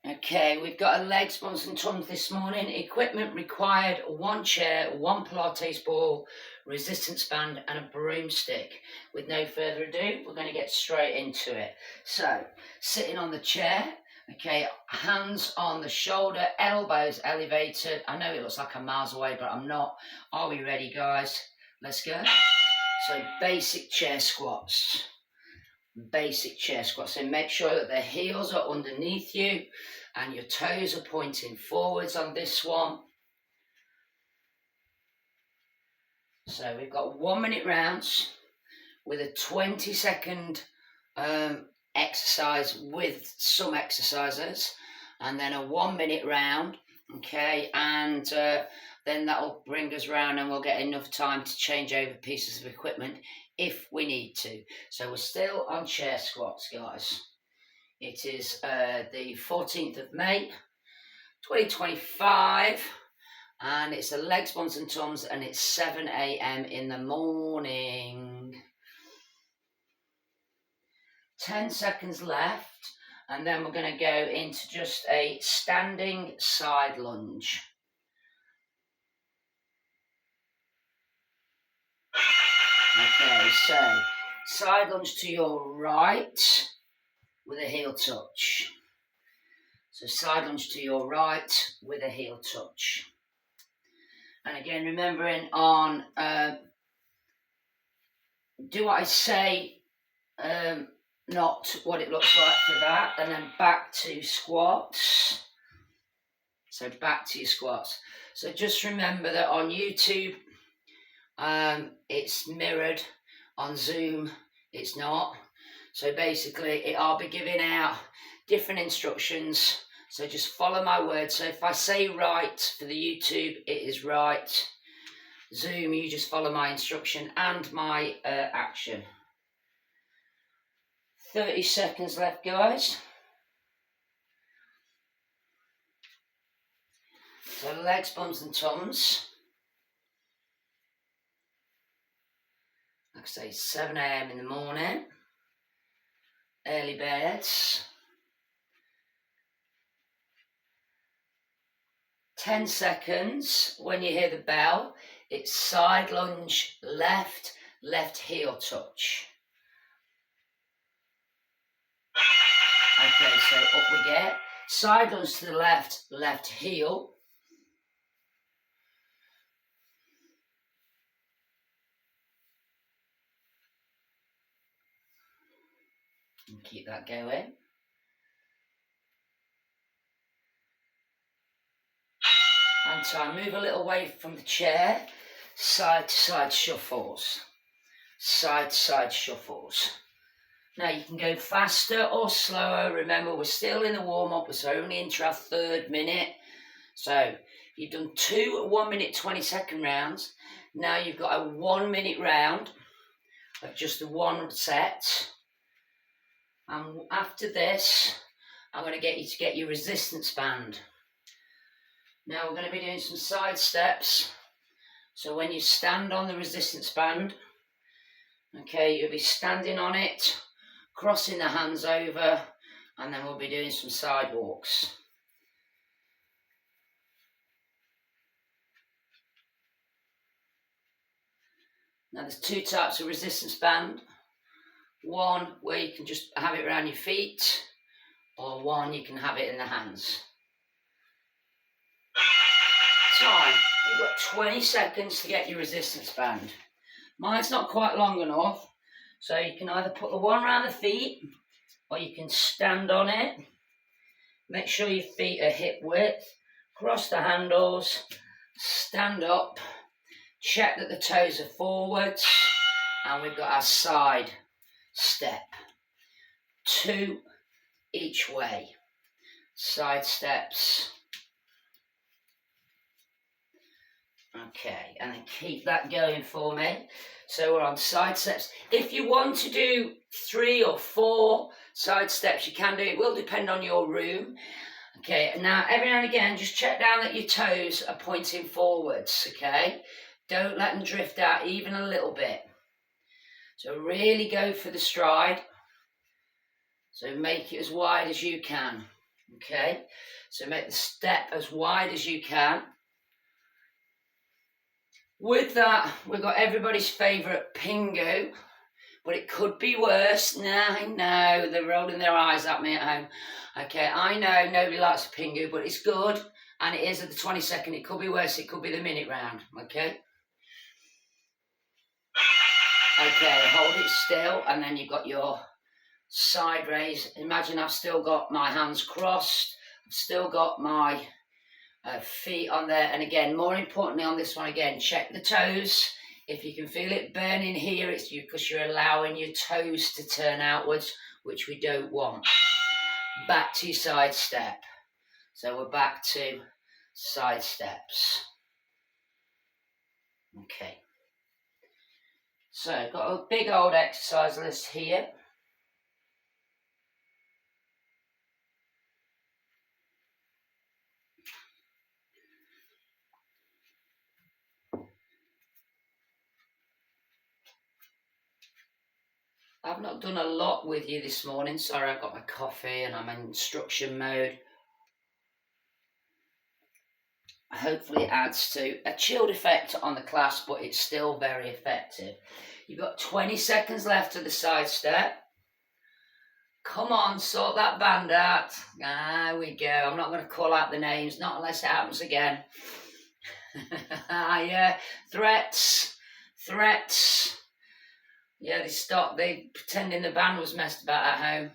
Okay, we've got a legs, buns and tums this morning. Equipment required: one chair, one Pilates ball, resistance band and a broomstick. With no further ado, we're going to get straight into it. So, sitting on the chair, okay, hands on the shoulder, elbows elevated. I know it looks like I'm miles away, but I'm not. Are we ready, guys? Let's go. So, basic chair squats. Basic chair squat. So make sure that the heels are underneath you and your toes are pointing forwards on this one. So we've got 1 minute rounds with a 20-second exercise with some exercises, and then a 1 minute round. Okay, and then that'll bring us round and we'll get enough time to change over pieces of equipment if we need to. So we're still on chair squats, guys. It is the 14th of May, 2025, and it's the legs, buns and tums, and it's 7 a.m. in the morning. 10 seconds left, and then we're going to go into just a standing side lunge. Okay, so side lunge to your right with a heel touch. So side lunge to your right with a heel touch. And again, remembering on do what I say, not what it looks like for that. And then back to squats. So back to your squats. So just remember that on YouTube, it's mirrored. On Zoom, it's not. So basically, I'll be giving out different instructions. So just follow my words. So if I say right for the YouTube, it is right. Zoom, you just follow my instruction and my action. 30 seconds left, guys. So legs, buns and tums. Like I say, 7 a.m. in the morning. Early birds. 10 seconds. When you hear the bell, it's side lunge, left heel touch. Okay, so up we get. Side lunge to the left heel. And keep that going. And time, move a little away from the chair. Side to side shuffles. Side to side shuffles. Now you can go faster or slower. Remember, we're still in the warm-up. We're only into our 3rd minute. So you've done 2 1 minute 20-second rounds. Now you've got a 1 minute round of just the one set. And after this, I'm going to get you to get your resistance band. Now we're going to be doing some side steps. So when you stand on the resistance band, okay, you'll be standing on it, crossing the hands over, and then we'll be doing some side walks. Now there's 2 types of resistance band. One where you can just have it around your feet, or one you can have it in the hands. Time. You've got 20 seconds to get your resistance band. Mine's not quite long enough, so you can either put the one around the feet, or you can stand on it. Make sure your feet are hip width. Cross the handles. Stand up. Check that the toes are forwards. And we've got our side step. 2 each way. Side steps. Okay, and then keep that going for me. So we're on side steps. If you want to do 3 or 4 side steps, you can do. It will depend on your room. Okay, now every now and again, just check down that your toes are pointing forwards, okay? Don't let them drift out even a little bit. So really go for the stride. So make it as wide as you can. Okay, so make the step as wide as you can. With that, we've got everybody's favourite Pingu, but it could be worse. No, I know, they're rolling their eyes at me at home. Okay, I know nobody likes Pingu, but it's good, and it is at the 22nd. It could be worse, it could be the minute round, okay? Okay, hold it still, and then you've got your side raise. Imagine I've still got my hands crossed, I've still got my feet on there, and again, more importantly on this one, again, check the toes. If you can feel it burning here, it's because you're allowing your toes to turn outwards, which we don't want. Back to your side step. So we're back to side steps. Okay. So got a big old exercise list here. I've not done a lot with you this morning. Sorry, I've got my coffee and I'm in instruction mode. Hopefully it adds to a chilled effect on the class, but it's still very effective. You've got 20 seconds left of the side step. Come on, sort that band out. There we go. I'm not going to call out the names, not unless it happens again. Yeah, threats. Yeah, they pretending the band was messed about at home.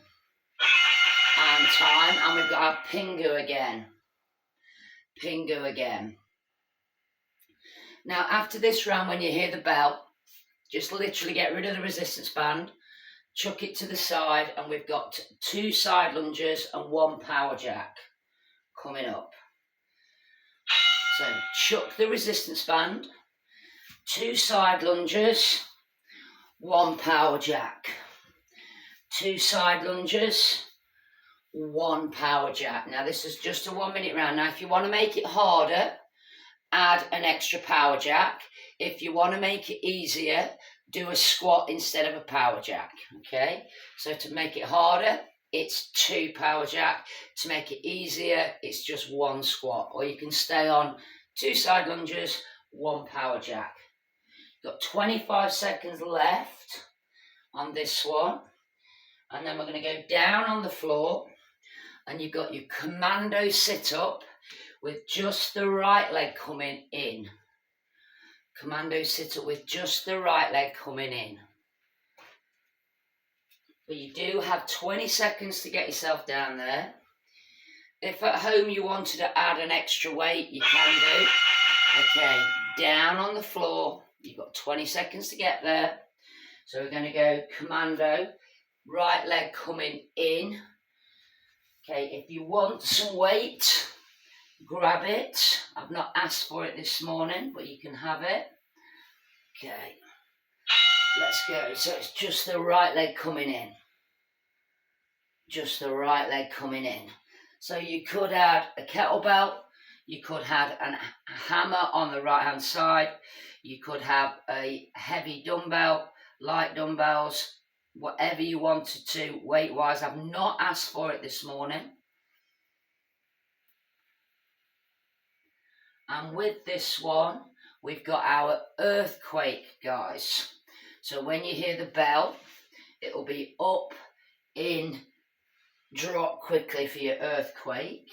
And time, and we've got our Pingu again. Now, after this round, when you hear the bell, just literally get rid of the resistance band, chuck it to the side, and we've got 2 side lunges and 1 power jack coming up. So chuck the resistance band, 2 side lunges, 1 power jack. 2 side lunges, 1 power jack. Now this is just a 1 minute round. Now if you want to make it harder, add an extra power jack. If you want to make it easier, do a squat instead of a power jack, okay? So to make it harder, it's 2 power jack. To make it easier, it's just 1 squat. Or you can stay on 2 side lunges, 1 power jack. Got 25 seconds left on this one. And then we're going to go down on the floor. And you've got your commando sit-up with just the right leg coming in. Commando sit-up with just the right leg coming in. But you do have 20 seconds to get yourself down there. If at home you wanted to add an extra weight, you can do. Okay, down on the floor. You've got 20 seconds to get there. So we're going to go commando, right leg coming in. Okay, if you want some weight, grab it. I've not asked for it this morning, but you can have it. Okay, let's go. So it's just the right leg coming in. Just the right leg coming in. So you could add a kettlebell. You could have a hammer on the right hand side. You could have a heavy dumbbell, light dumbbells, whatever you wanted to weight wise. I've not asked for it this morning. And with this one, we've got our earthquake, guys. So when you hear the bell, it'll be up, in, drop quickly for your earthquake.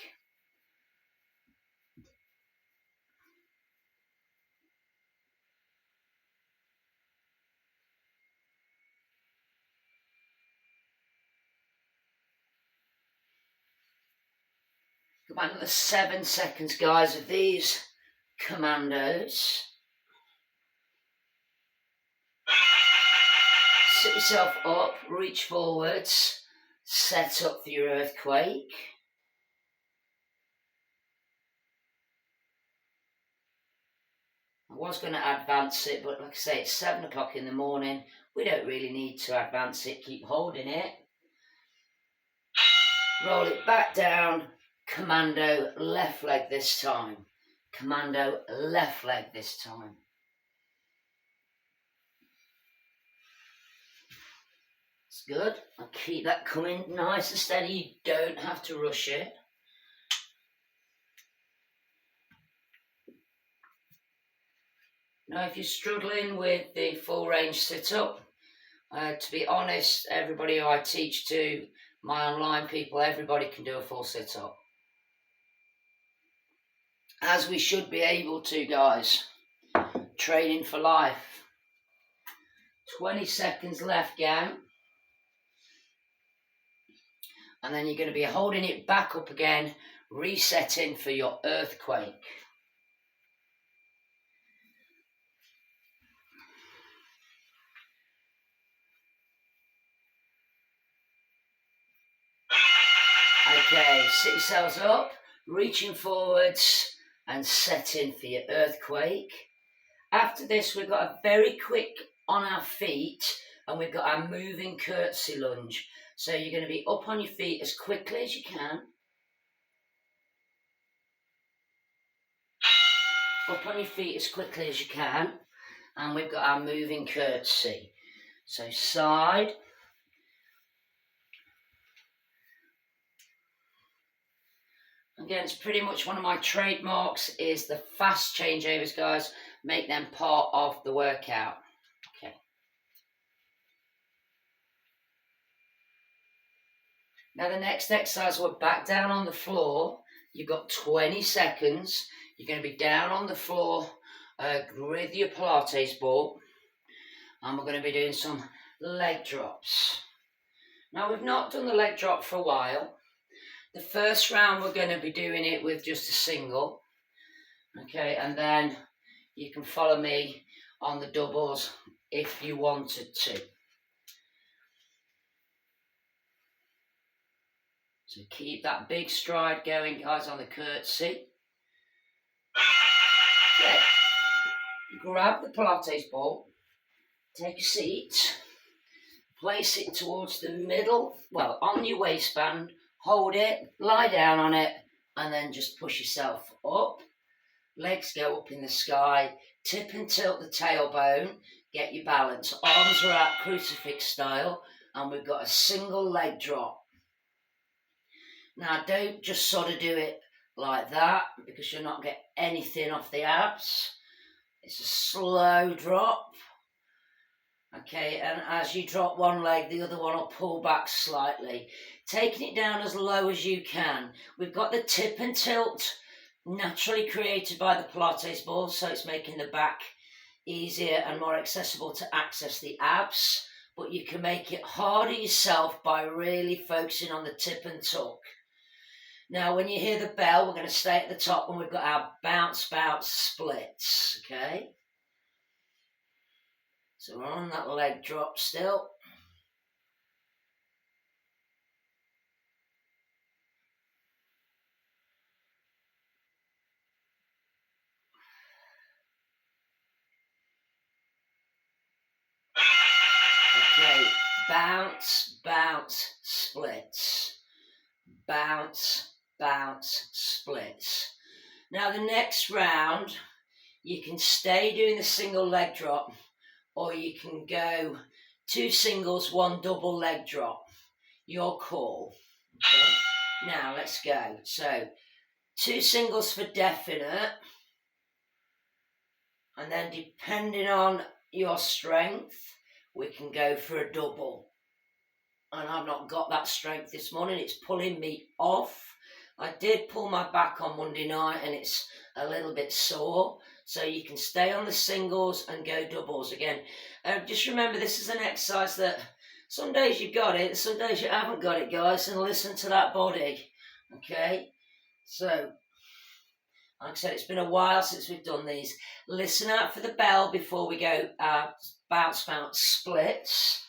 Come on, another 7 seconds, guys, of these commandos. Sit yourself up, reach forwards, set up for your earthquake. I was going to advance it, but like I say, it's 7 o'clock in the morning. We don't really need to advance it. Keep holding it. Roll it back down. Commando left leg this time. Commando left leg this time. It's good. I'll keep that coming nice and steady. You don't have to rush it. Now, if you're struggling with the full range sit-up, to be honest, everybody who I teach to, my online people, everybody can do a full sit-up. As we should be able to, guys. Training for life. 20 seconds left, gang. And then you're going to be holding it back up again, resetting for your earthquake. Okay, sit yourselves up, reaching forwards and setting for your earthquake. After this, we've got a very quick on our feet and we've got our moving curtsy lunge. So you're going to be up on your feet as quickly as you can. Up on your feet as quickly as you can. And we've got our moving curtsy. So side. Again, it's pretty much one of my trademarks is the fast changeovers, guys. Make them part of the workout. Okay. Now the next exercise, we're back down on the floor. You've got 20 seconds. You're going to be down on the floor with your Pilates ball. And we're going to be doing some leg drops. Now we've not done the leg drop for a while. The first round we're going to be doing it with just a single. Okay, and then you can follow me on the doubles if you wanted to. So keep that big stride going, guys, on the curtsy. Okay. Grab the Pilates ball, take a seat, place it towards the middle, well, on your waistband, hold it, lie down on it, and then just push yourself up. Legs go up in the sky, tip and tilt the tailbone, get your balance. Arms are out crucifix style, and we've got a single leg drop. Now, don't just sort of do it like that, because you'll not get anything off the abs. It's a slow drop. Okay, and as you drop one leg, the other one will pull back slightly. Taking it down as low as you can. We've got the tip and tilt naturally created by the Pilates ball, so it's making the back easier and more accessible to access the abs, but you can make it harder yourself by really focusing on the tip and tuck. Now, when you hear the bell, we're going to stay at the top and we've got our bounce splits, okay? So we're on that leg drop still. Okay, bounce, splits. Bounce, splits. Now the next round, you can stay doing the single leg drop, or you can go 2 singles, 1 double leg drop. Your call. Okay. Now let's go. So 2 singles for definite, and then depending on your strength, we can go for a double. And I've not got that strength this morning. It's pulling me off. I did pull my back on Monday night and it's a little bit sore. So you can stay on the singles and go doubles again. Just remember, this is an exercise that some days you've got it, some days you haven't got it, guys. And listen to that body. Okay? So, like I said, it's been a while since we've done these. Listen out for the bell before we go bounce splits.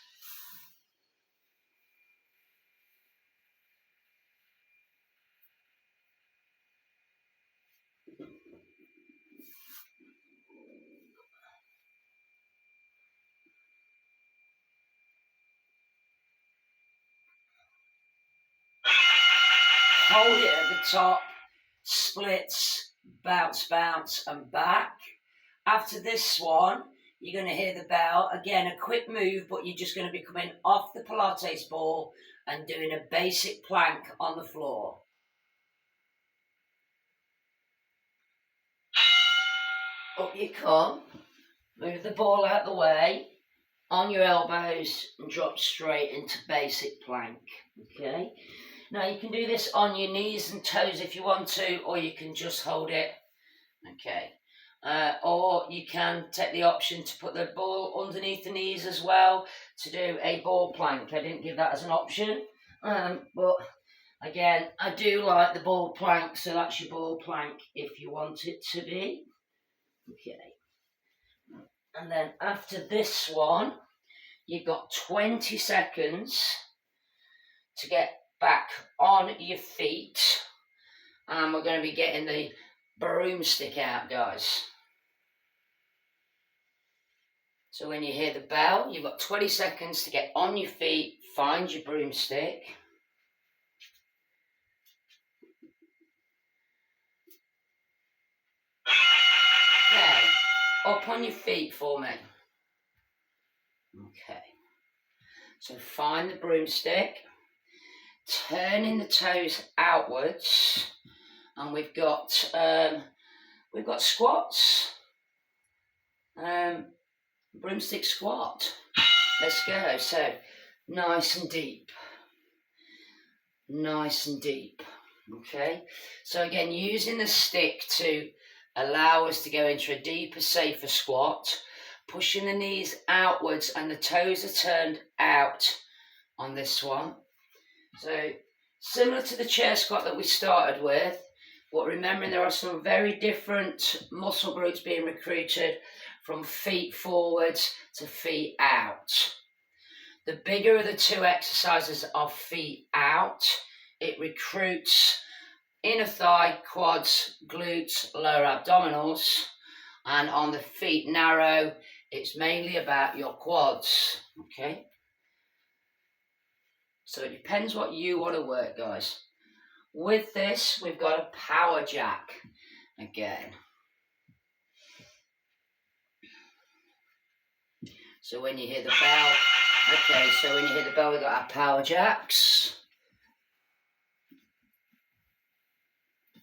Hold it at the top, splits, bounce, and back. After this one, you're going to hear the bell. Again, a quick move, but you're just going to be coming off the Pilates ball and doing a basic plank on the floor. Up you come. Move the ball out the way on your elbows and drop straight into basic plank. Okay. Now you can do this on your knees and toes if you want to, or you can just hold it. Okay. Or you can take the option to put the ball underneath the knees as well to do a ball plank. I didn't give that as an option, but again, I do like the ball plank, so that's your ball plank if you want it to be. Okay. And then after this one, you've got 20 seconds to get back on your feet. And we're going to be getting the broomstick out, guys. So when you hear the bell, you've got 20 seconds to get on your feet, find your broomstick. Okay, up on your feet for me. Okay, so find the broomstick, turning the toes outwards, and we've got squats. Broomstick squat. Let's go. So nice and deep. Nice and deep. Okay. So again, using the stick to allow us to go into a deeper, safer squat. Pushing the knees outwards and the toes are turned out on this one. So similar to the chair squat that we started with, but remembering there are some very different muscle groups being recruited from feet forwards to feet out. The bigger of the two exercises are feet out. It recruits inner thigh, quads, glutes, lower abdominals. And on the feet narrow, it's mainly about your quads. Okay? So it depends what you want to work, guys. With this, we've got a power jack again. So when you hear the bell, we've got our power jacks.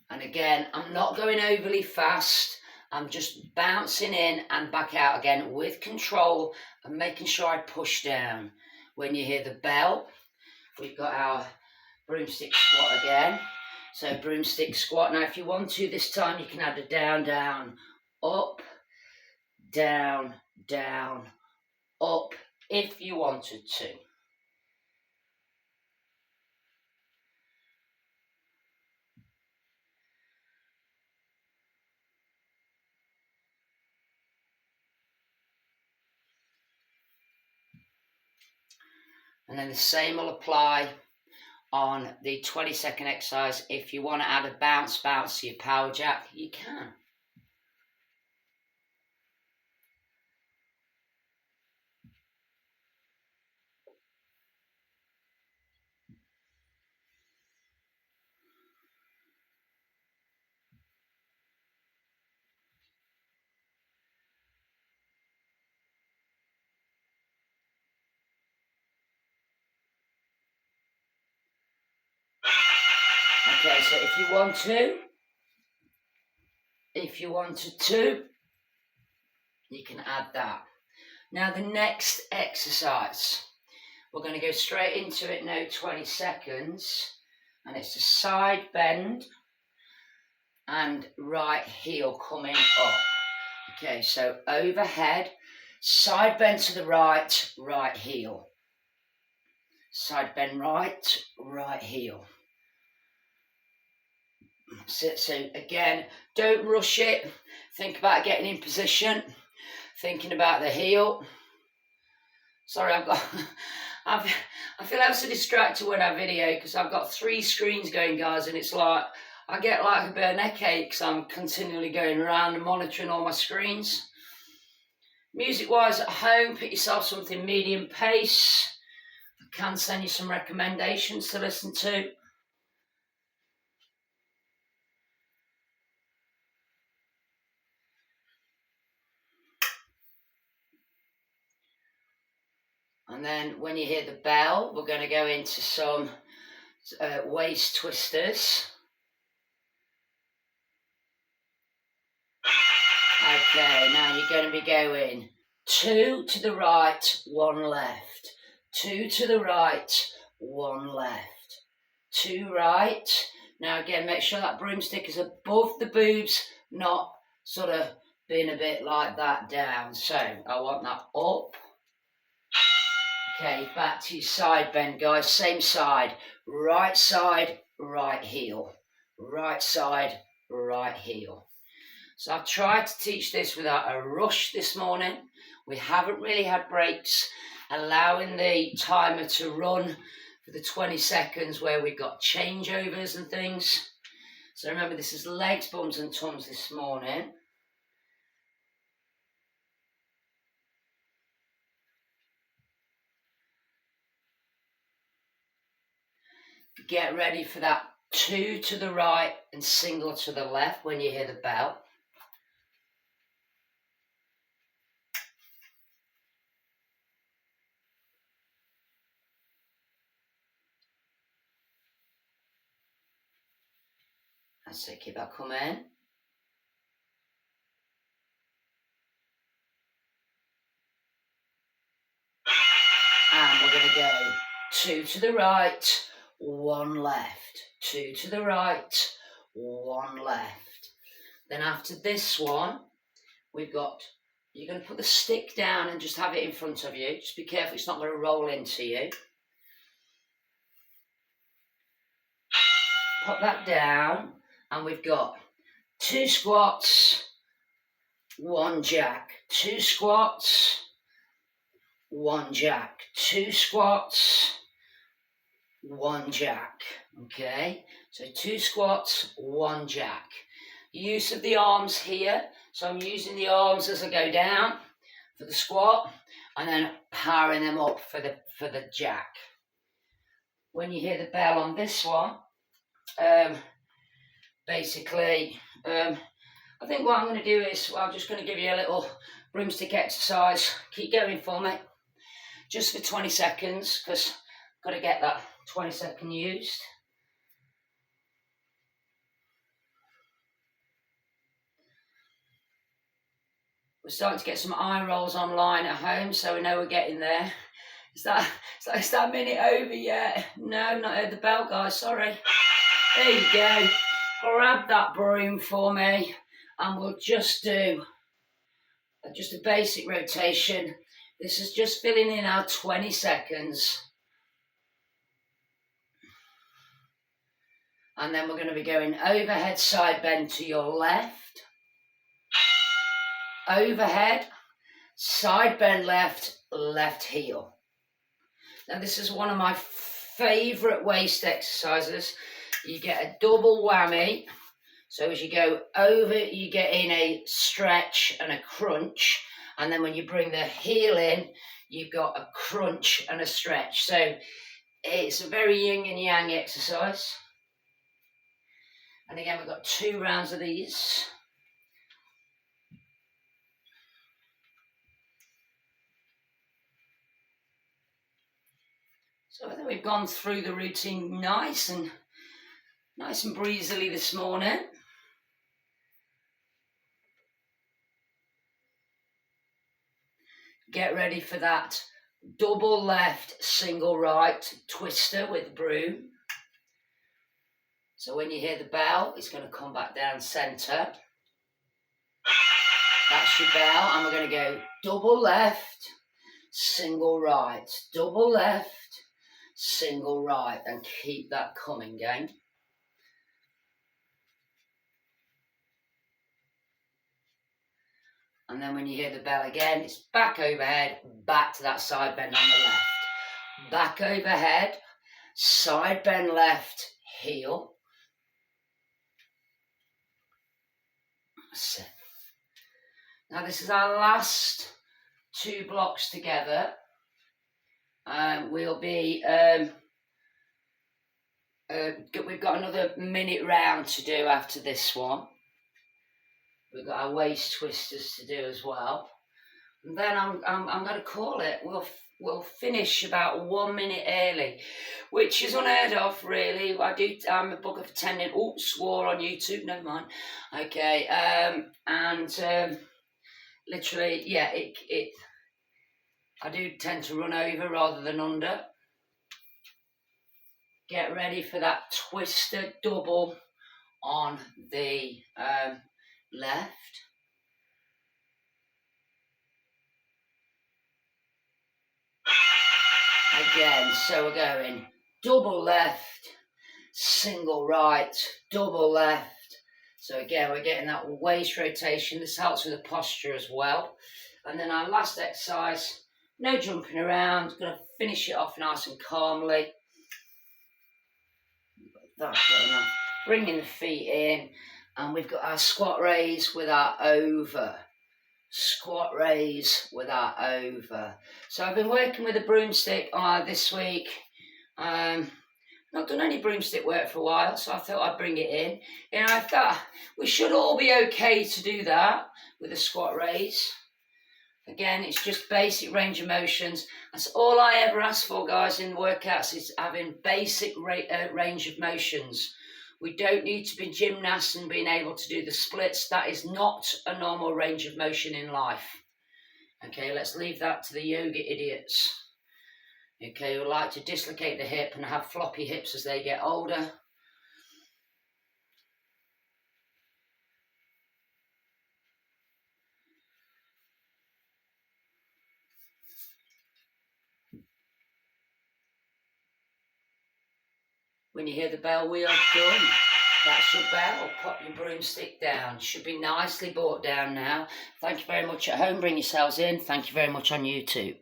And again, I'm not going overly fast. I'm just bouncing in and back out again with control and making sure I push down. When you hear the bell, we've got our broomstick squat again. So broomstick squat. Now if you want to this time, you can add a down, down, up, down, down, up if you wanted to. And then the same will apply on the 20-second exercise. If you want to add a bounce to your power jack, you can. Okay, so if you wanted to, you can add that. Now the next exercise, we're going to go straight into it now, 20 seconds, and it's a side bend and right heel coming up. Okay, so overhead, side bend to the right, right heel. Side bend right, right heel. So again, don't rush it. Think about getting in position. Thinking about the heel. Sorry, I feel I'm so distracted when I video because I've got 3 screens going, guys, and it's like I get like a bit of neck ache because I'm continually going around and monitoring all my screens. Music-wise at home, put yourself something medium pace. I can send you some recommendations to listen to. And then when you hear the bell, we're going to go into some waist twisters. Okay, now you're going to be going 2 to the right, 1 left. 2 to the right, 1 left. 2 right. Now again, make sure that broomstick is above the boobs, not sort of being a bit like that down. So I want that up. Okay, back to your side bend, guys. Same side, right heel. Right side, right heel. So I've tried to teach this without a rush this morning. We haven't really had breaks, allowing the timer to run for the 20 seconds where we've got changeovers and things. So remember, this is legs, bums and tums this morning. Get ready for that 2 to the right and single to the left when you hear the bell. That's it, keep that coming. And we're going to go 2 to the right, 1 left. 2 to the right, 1 left. Then after this one, we've got, you're going to put the stick down and just have it in front of you. Just be careful, it's not going to roll into you. Pop that down, and we've got 2 squats, 1 jack. 2 squats, 1 jack. 2 squats, 1 jack. Okay, so 2 squats, 1 jack. Use of the arms here. So I'm using the arms as I go down for the squat, and then powering them up for the jack. When you hear the bell on this one, basically, I think what I'm going to do is, I'm just going to give you a little broomstick exercise. Keep going for me, just for 20 seconds, because I've got to get that 20-second used. We're starting to get some eye rolls online at home, so we know we're getting there. Is that minute over yet? No, not heard the bell, guys, sorry. There you go. Grab that broom for me, and we'll just do just a basic rotation. This is just filling in our 20 seconds. And then we're going to be going overhead side bend to your left. Overhead, side bend left, left heel. Now this is one of my favourite waist exercises. You get a double whammy. So as you go over, you get in a stretch and a crunch. And then when you bring the heel in, you've got a crunch and a stretch. So it's a very yin and yang exercise. And again, we've got 2 rounds of these. So I think we've gone through the routine nice and breezily this morning. Get ready for that double left, single right twister with broom. So when you hear the bell, it's going to come back down centre. That's your bell, and we're going to go double left, single right, double left, single right, and keep that coming, gang. And then when you hear the bell again, it's back overhead, back to that side bend on the left. Back overhead, side bend left, heel. That's it. Now this is our last 2 blocks together. We'll be, we've got another minute round to do after this one. We've got our waist twisters to do as well. And then I'm going to call it. We'll finish about 1 minute early, which is unheard of, really. I'm a book of attending. Swore on YouTube. Never mind. Okay. literally, yeah, I do tend to run over rather than under. Get ready for that twister double on the left. Again, so we're going double left, single right, double left. So again, we're getting that waist rotation. This helps with the posture as well. And then our last exercise, no jumping around, going to finish it off nice and calmly. That's good enough. Bringing the feet in, and we've got our squat raise with our over. Squat raise with our over. So I've been working with a broomstick this week. Not done any broomstick work for a while, so I thought I'd bring it in. You know, I thought we should all be okay to do that with a squat raise. Again, it's just basic range of motions. That's all I ever ask for, guys, in workouts, is having basic range of motions. We don't need to be gymnasts and being able to do the splits. That is not a normal range of motion in life. Okay, let's leave that to the yoga idiots. Okay, who like to dislocate the hip and have floppy hips as they get older. When you hear the bell, we are done. That's your bell. Pop your broomstick down. Should be nicely brought down now. Thank you very much at home. Bring yourselves in. Thank you very much on YouTube.